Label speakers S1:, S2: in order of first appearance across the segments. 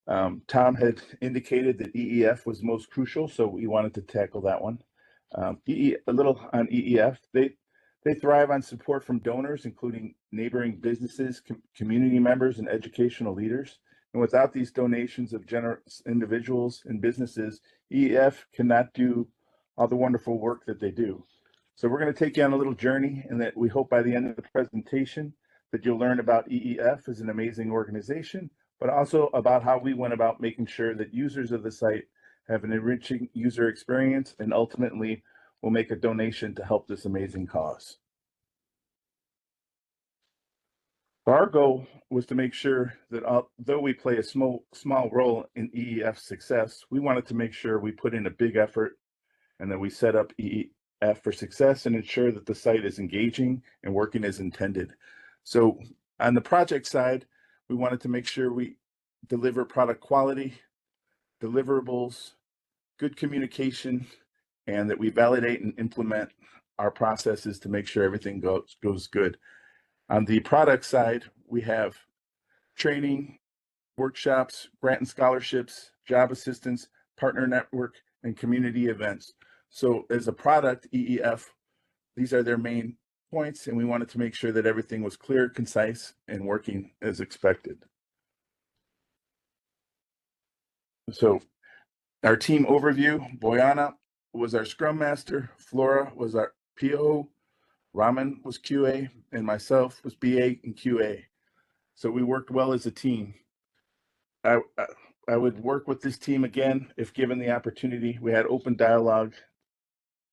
S1: Tom had indicated that EEF was most crucial, so we wanted to tackle that one. A little on EEF. They thrive on support from donors, including neighboring businesses, community members, and educational leaders. And without these donations of generous individuals and businesses, EEF cannot do all the wonderful work that they do. So we're going to take you on a little journey, and that we hope by the end of the presentation that you'll learn about EEF as an amazing organization, but also about how we went about making sure that users of the site have an enriching user experience, and ultimately will make a donation to help this amazing cause. Our goal was to make sure that although we play a small role in EEF's success, we wanted to make sure we put in a big effort and that we set up EEF for success and ensure that the site is engaging and working as intended. So on the project side, we wanted to make sure we deliver product quality, deliverables, good communication, and that we validate and implement our processes to make sure everything goes good. On the product side, we have training, workshops, grant and scholarships, job assistance, partner network, and community events. So as a product, EEF, these are their main points, and we wanted to make sure that everything was clear, concise, and working as expected. So our team overview: Boyana was our Scrum Master, Flora was our PO, Raman was QA, and myself was BA and QA. So we worked well as a team. I would work with this team again if given the opportunity. We had open dialogue.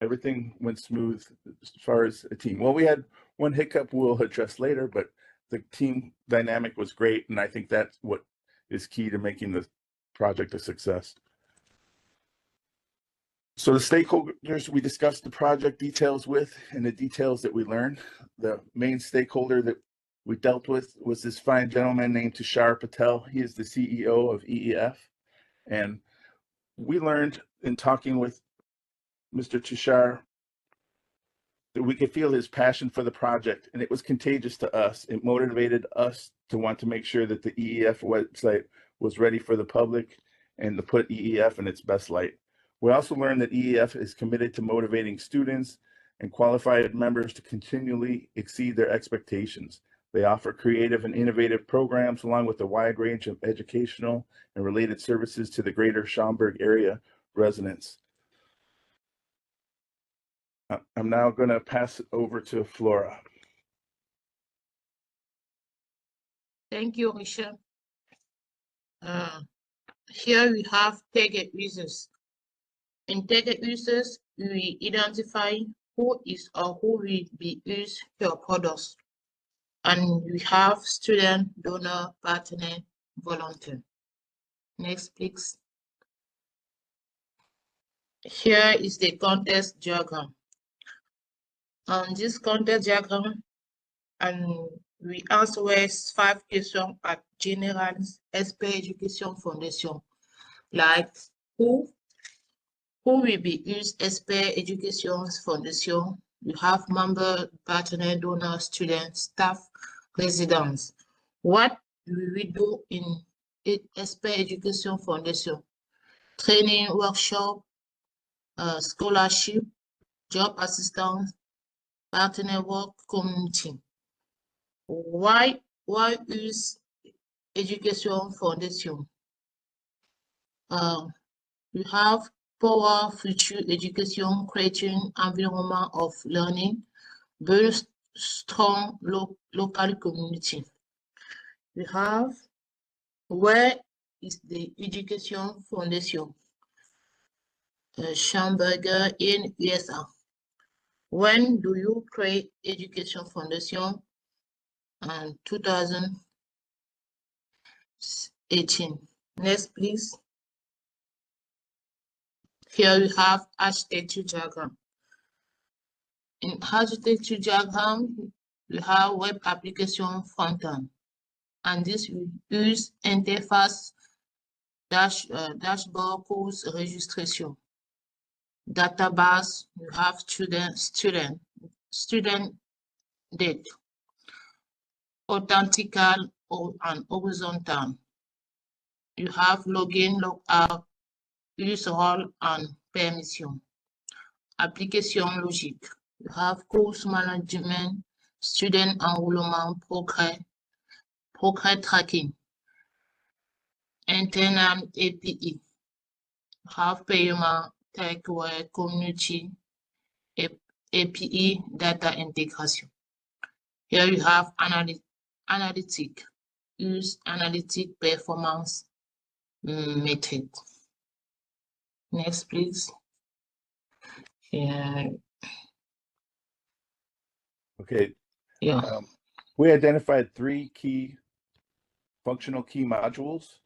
S1: Everything went smooth as far as a team. Well, we had one hiccup we'll address later, but the team dynamic was great, and I think that's what is key to making the project a success. So the stakeholders we discussed the project details with and the details that we learned. The main stakeholder that we dealt with was this fine gentleman named Tushar Patel. He is the CEO of EEF. And we learned in talking with Mr. Tushar that we could feel his passion for the project, and it was contagious to us. It motivated us to want to make sure that the EEF website was ready for the public and to put EEF in its best light. We also learned that EEF is committed to motivating students and qualified members to continually exceed their expectations. They offer creative and innovative programs along with a wide range of educational and related services to the greater Schaumburg area residents. I'm now going to pass it over to Flora.
S2: Thank you, Richard. Here we have target users. In target users, we identify who is or who will be used per products. And we have student, donor, partner, volunteer. Next, please. Here is the context diagram. On this context diagram, and we answer 5 questions at General SP Education Foundation, like who will be used SP Education Foundation. You have member, partner, donor, students, staff, residents. What will we do in SP Education Foundation? Training, workshop, scholarship, job assistance, partner work, community. Why is Education Foundation? We have power future education, creating environment of learning, build strong local community. We have where is the Education Foundation? Schaumburg in USA. When do you create Education Foundation? And 2018. Next, please. Here we have architecture diagram. In architecture diagram, we have web application front-end, and this will use interface, dashboard, course registration. Database, you have student date, authentical and horizontal. You have login, logout, use role, and permission. Application logique. You have course management, student enrollment, progress tracking, internal API. You have payment, takeaway, community, API, data integration. Here you have analytic, use analytic performance method. Next, please. Yeah.
S1: Okay.
S2: Yeah.
S1: We identified 3 functional key modules.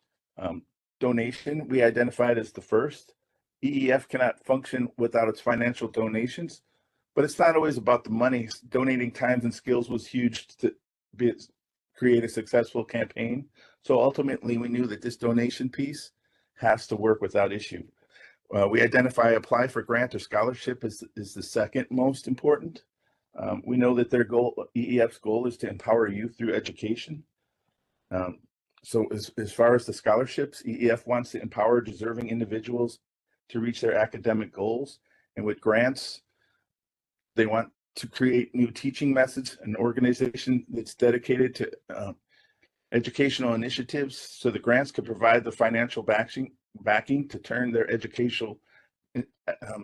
S1: Donation, we identified as the first. EEF cannot function without its financial donations, but it's not always about the money. Donating times and skills was huge to create a successful campaign. So ultimately, we knew that this donation piece has to work without issue. We identify apply for grant or scholarship is the second most important. We know that their goal, EEF's goal, is to empower youth through education. So as far as the scholarships, EEF wants to empower deserving individuals to reach their academic goals. And with grants, they want to create new teaching methods, an organization that's dedicated to educational initiatives, so the grants could provide the financial backing to turn their educational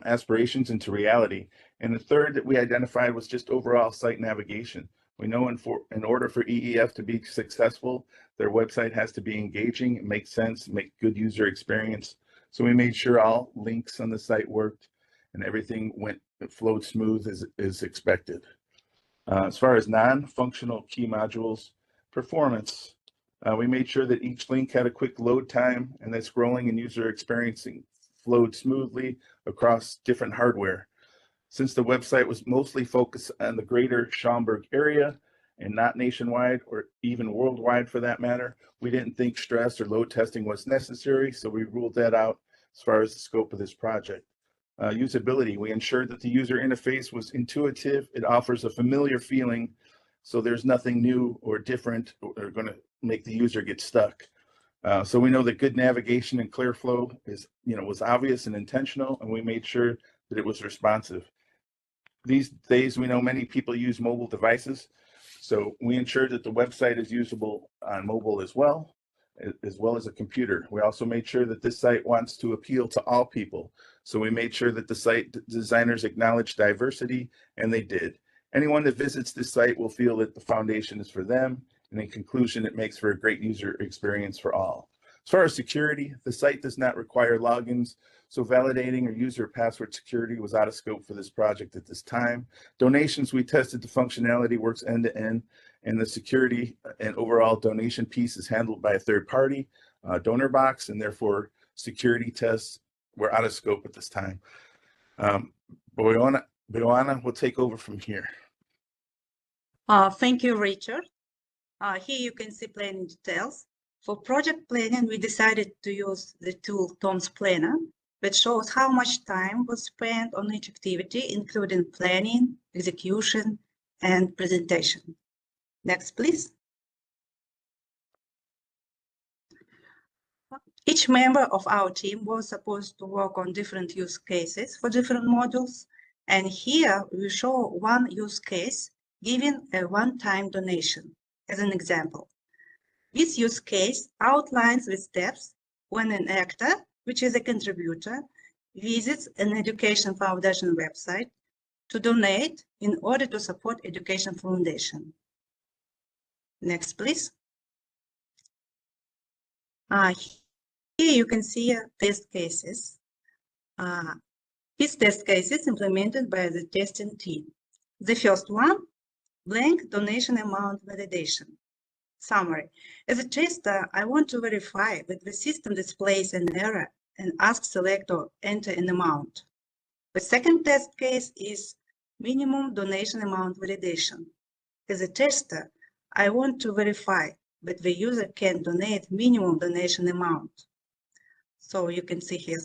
S1: aspirations into reality. And the third that we identified was just overall site navigation. We know in order for EEF to be successful, their website has to be engaging, make sense, make good user experience. So we made sure all links on the site worked and everything flowed smooth as expected. As far as non-functional key modules, performance, we made sure that each link had a quick load time and that scrolling and user experiencing flowed smoothly across different hardware. Since the website was mostly focused on the greater Schaumburg area and not nationwide or even worldwide for that matter, we didn't think stress or load testing was necessary, so we ruled that out as far as the scope of this project. Usability, we ensured that the user interface was intuitive. It offers a familiar feeling, so there's nothing new or different or going to make the user get stuck. So we know that good navigation and clear flow was obvious and intentional, and we made sure that it was responsive. These days, we know many people use mobile devices, so we ensured that the website is usable on mobile as well as a computer. We also made sure that this site wants to appeal to all people. So we made sure that the site designers acknowledge diversity, and they did. Anyone that visits this site will feel that the foundation is for them, and in conclusion, it makes for a great user experience for all. As far as security, the site does not require logins, so validating or user password security was out of scope for this project at this time. Donations, we tested the functionality works end-to-end, and the security and overall donation piece is handled by a third party, donor box, and therefore security tests were out of scope at this time. Boyana will take over from here.
S3: Thank you, Richard. Here you can see planning details. For project planning, we decided to use the tool Tom's Planner, which shows how much time was spent on each activity, including planning, execution, and presentation. Next, please. Each member of our team was supposed to work on different use cases for different modules. And here we show one use case giving a one-time donation as an example. This use case outlines the steps when an actor, which is a contributor, visits an education foundation website to donate in order to support education foundation. Next, please. Here you can see test cases. These test cases implemented by the testing team. The first one, blank donation amount validation. Summary. As a tester, I want to verify that the system displays an error and ask selector enter an amount. The second test case is minimum donation amount validation. As a tester, I want to verify that the user can donate minimum donation amount. So you can see here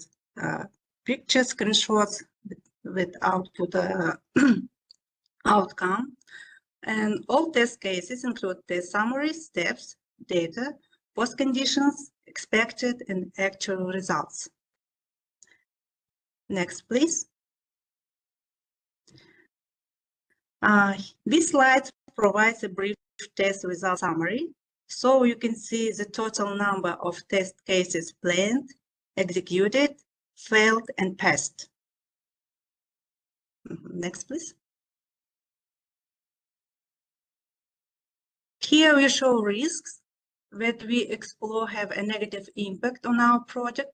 S3: picture screenshots with output outcome. And all test cases include the summary, steps, data, post conditions, expected and actual results. Next, please. This slide provides a brief test result summary. So you can see the total number of test cases planned, executed, failed, and passed. Next, please. Here we show risks that we explore have a negative impact on our project.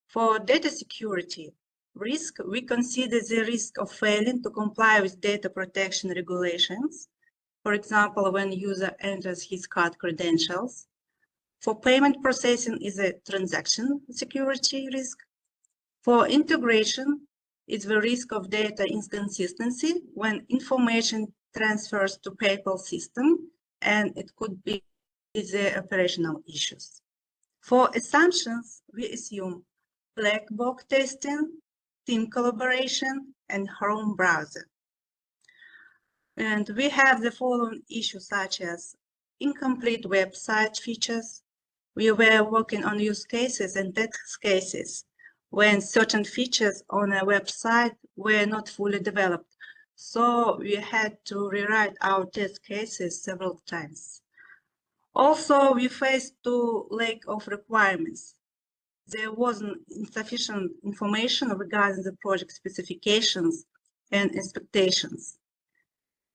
S3: For data security risk, we consider the risk of failing to comply with data protection regulations. For example, when user enters his card credentials. For payment processing is a transaction security risk. For integration, it's the risk of data inconsistency when information transfers to PayPal system, and it could be the operational issues. For assumptions, we assume black box testing, team collaboration, and Chrome browser. And we have the following issues such as incomplete website features. We were working on use cases and test cases when certain features on a website were not fully developed. So we had to rewrite our test cases several times. Also, we faced the lack of requirements. There wasn't insufficient information regarding the project specifications and expectations.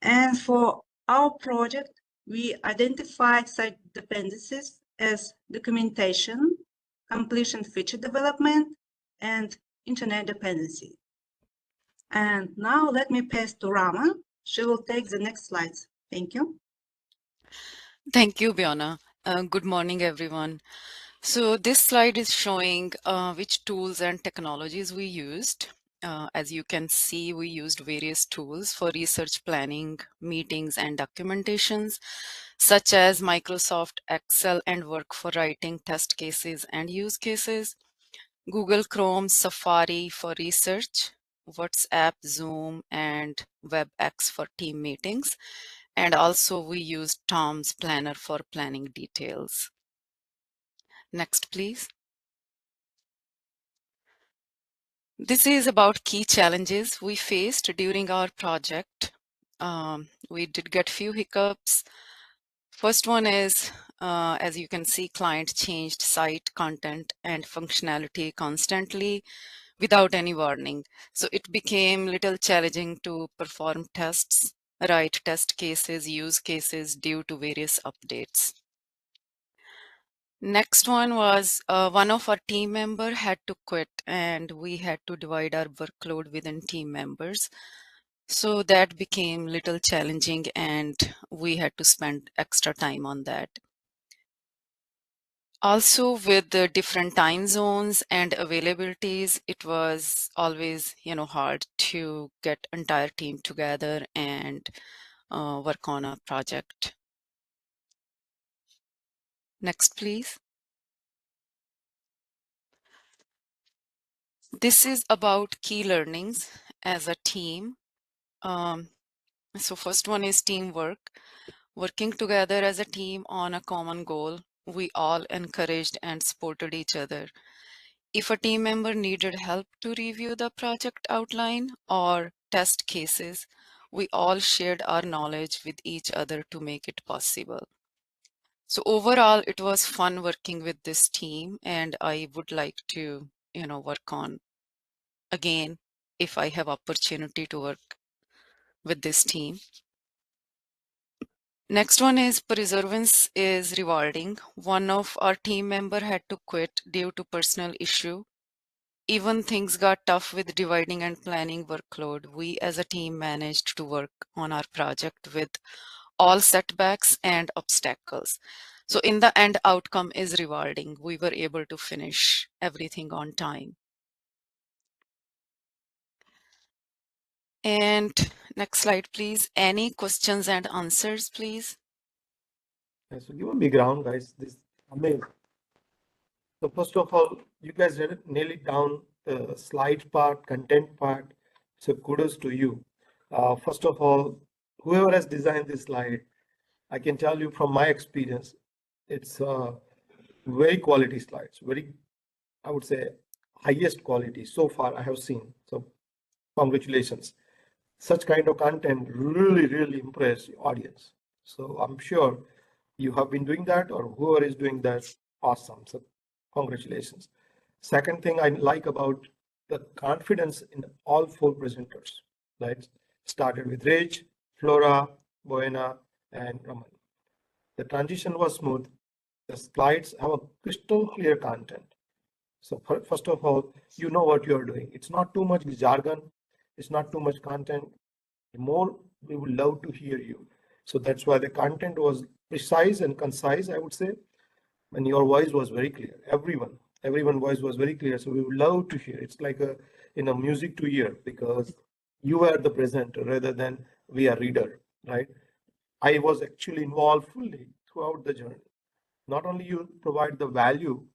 S3: And for our project, we identified site dependencies as documentation, completion feature development, and internet dependency. And now let me pass to Rama. She will take the next slides. Thank you.
S4: Thank you, Biona. Good morning, everyone. So this slide is showing which tools and technologies we used. As you can see, we used various tools for research planning, meetings, and documentations, such as Microsoft Excel and Work for writing test cases and use cases, Google Chrome, Safari for research, WhatsApp, Zoom, and WebEx for team meetings. And also we used Tom's Planner for planning details. Next, please. This is about key challenges we faced during our project. We did get few hiccups. First one is, as you can see, client changed site content and functionality constantly without any warning. So it became little challenging to perform tests, write test cases, use cases due to various updates. Next one was one of our team member had to quit and we had to divide our workload within team members. So that became little challenging and we had to spend extra time on that. Also with the different time zones and availabilities, it was always, hard to get entire team together and work on a project. Next, please. This is about key learnings as a team. So first one is teamwork. Working together as a team on a common goal, we all encouraged and supported each other. If a team member needed help to review the project outline or test cases, we all shared our knowledge with each other to make it possible. So overall, it was fun working with this team, and I would like to, work on again if I have opportunity to work with this team. Next one is perseverance is rewarding. One of our team member had to quit due to personal issue. Even things got tough with dividing and planning workload, we as a team managed to work on our project with all setbacks and obstacles. So in the end, outcome is rewarding. We were able to finish everything on time. And next slide, please. Any questions and answers, please?
S5: So give a background, guys. This amazing. So first of all, you guys nail it down, the slide part, content part. So kudos to you. First of all, whoever has designed this slide, I can tell you from my experience, it's very quality slides, very, I would say, highest quality so far I have seen. So congratulations. Such kind of content really, really impress the audience. So I'm sure you have been doing that, or whoever is doing that, awesome. So congratulations. Second thing I like about the confidence in all four presenters, right? Started with Rich, Flora, Buena, and Raman. The transition was smooth. The slides have a crystal clear content. So first of all, you know what you are doing. It's not too much jargon. It's not too much content. The more we would love to hear you. So that's why the content was precise and concise, I would say. And your voice was very clear. Everyone voice was very clear. So we would love to hear. It's like a, music to ear, because you are the presenter rather than we are reader, right? I was actually involved fully throughout the journey. Not only you provide the value,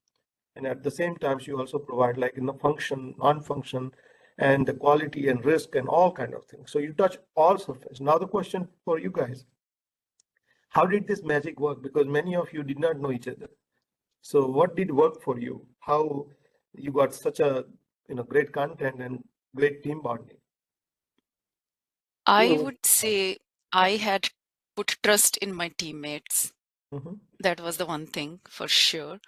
S5: and at the same time you also provide like in the function, non-function, and the quality and risk and all kind of things. So you touch all surface. Now the question for you guys, how did this magic work? Because many of you did not know each other. So what did work for you? How you got such a great content and great team bonding?
S4: I would say I had put trust in my teammates.
S5: Mhm.
S4: That was the one thing for sure.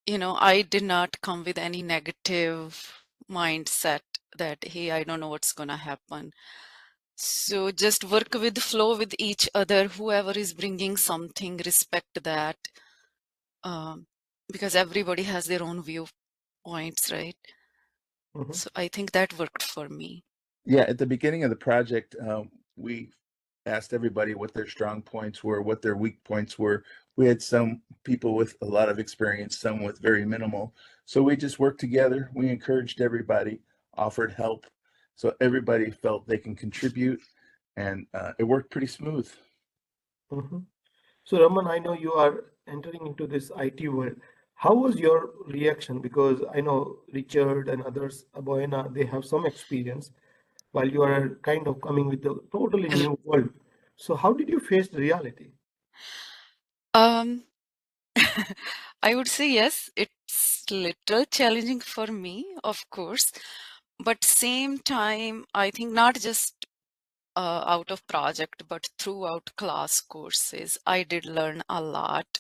S4: I did not come with any negative mindset that, hey, I don't know what's going to happen. So just work with flow with each other. Whoever is bringing something, respect that. Because everybody has their own viewpoints, right?
S5: Mhm.
S4: So I think that worked for me.
S1: Yeah, at the beginning of the project, we asked everybody what their strong points were, what their weak points were. We had some people with a lot of experience, some with very minimal. So we just worked together. We encouraged everybody, offered help. So everybody felt they can contribute, and it worked pretty smooth.
S5: Mhm. So Raman, I know you are entering into this IT world. How was your reaction? Because I know Richard and others, Aboyana, they have some experience, while you are kind of coming with a totally new world. So how did you face the reality?
S4: Um, I would say yes, it's little challenging for me, of course, but same time, I think not just out of project, but throughout class courses, I did learn a lot.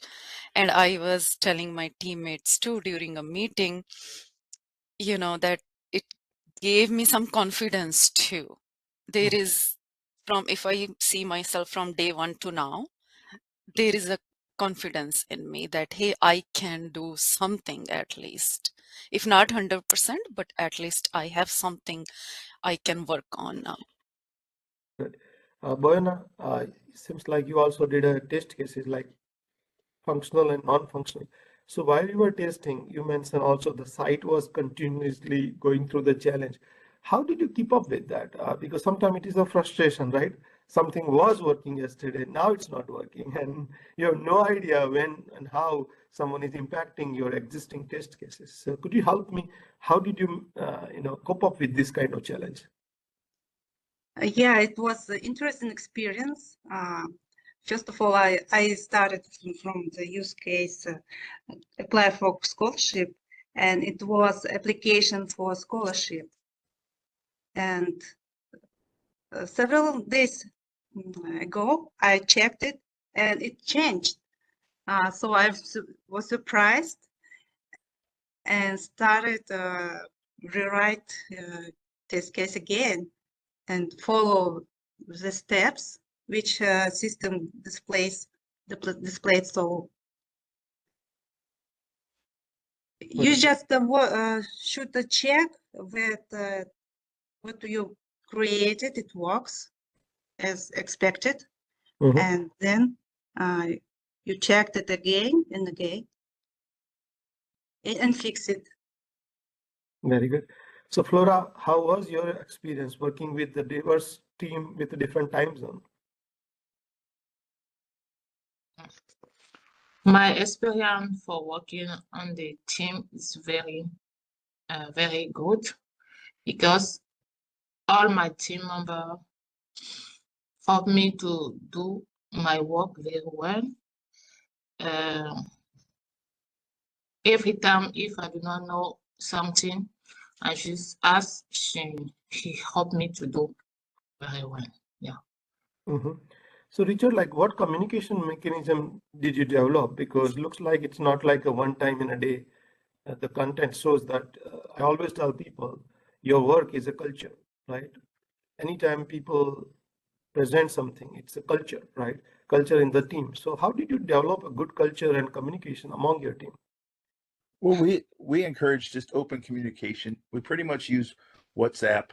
S4: And I was telling my teammates too during a meeting, that it gave me some confidence too. There is, if I see myself from day one to now, there is a confidence in me that, hey, I can do something at least. If not 100%, but at least I have something I can work on now.
S5: Good. Boyana, it seems like you also did a test cases like functional and non-functional. So while you were testing, you mentioned also the site was continuously going through the challenge. How did you keep up with that? Because sometimes it is a frustration, right? Something was working yesterday, now it's not working, and you have no idea when and how someone is impacting your existing test cases. So could you help me? How did you, cope up with this kind of challenge?
S3: Yeah, it was an interesting experience. First of all, I started from the use case, apply for scholarship, and it was application for scholarship. And several days ago, I checked it, and it changed. So I was surprised and started rewrite this case again and follow the steps which system displays. So you just should check that what you created, it works as expected, and then you checked it again and again and fix it.
S5: Very good. So Flora, how was your experience working with the diverse team with a different time zone?
S2: My experience for working on the team is very good, because all my team members help me to do my work very well. Every time if I do not know something, I just ask, she helped me to do very well. Yeah.
S5: So Richard, like what communication mechanism did you develop? Because looks like it's not like a one time in a day. The content shows that I always tell people your work is a culture, right? Anytime people present something, it's a culture, right? Culture in the team. So how did you develop a good culture and communication among your team?
S1: Well, we encourage just open communication. We pretty much use WhatsApp.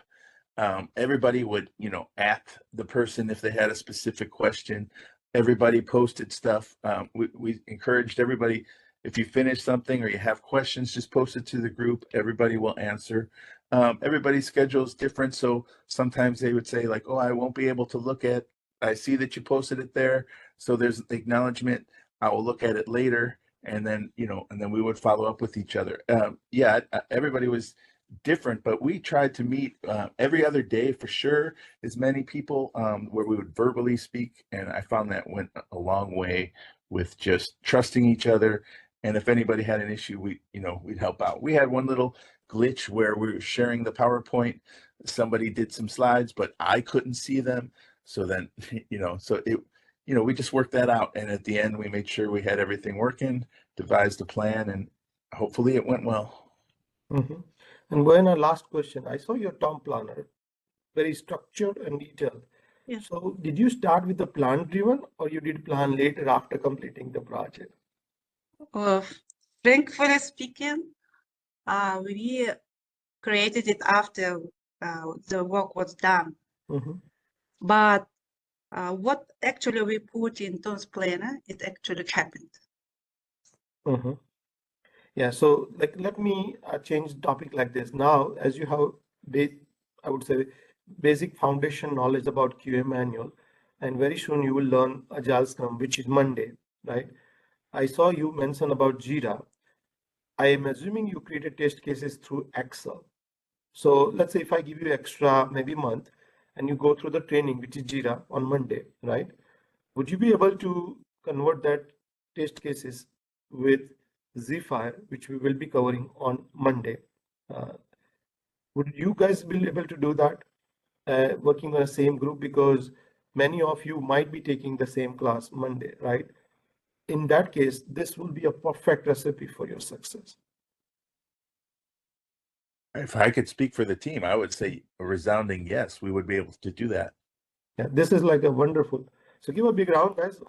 S1: Everybody would, at the person if they had a specific question. Everybody posted stuff. We encouraged everybody, if you finish something or you have questions, just post it to the group. Everybody will answer. Everybody's schedule is different, so sometimes they would say like, "Oh, I won't be able to look at. I see that you posted it there, so there's acknowledgement. I will look at it later." And then, and then we would follow up with each other. Everybody was different, but we tried to meet every other day for sure, as many people where we would verbally speak, and I found that went a long way with just trusting each other. And if anybody had an issue, we'd help out. We had one little glitch where we were sharing the PowerPoint. Somebody did some slides, but I couldn't see them. So then, we just worked that out, and at the end we made sure we had everything working, devised a plan, and hopefully it went well.
S5: And going on last question, I saw your term planner, very structured and detailed.
S3: Yeah.
S5: So did you start with the plan driven or you did plan later after completing the project?
S3: Frankly speaking, we created it after the work was done. But what actually we put in Tom's planner, it actually happened.
S5: Yeah, so let me change the topic like this. Now, as you have, I would say, basic foundation knowledge about QA manual, and very soon you will learn Agile Scrum, which is Monday, right? I saw you mention about Jira. I am assuming you created test cases through Excel. So let's say if I give you extra maybe month and you go through the training, which is Jira on Monday, right? Would you be able to convert that test cases with Zephyr, which we will be covering on Monday? Would you guys be able to do that working on the same group? Because many of you might be taking the same class Monday, right? In that case, this will be a perfect recipe for your success.
S1: If I could speak for the team, I would say a resounding yes, we would be able to do that.
S5: Yeah, this is like a wonderful. So give a big round, guys.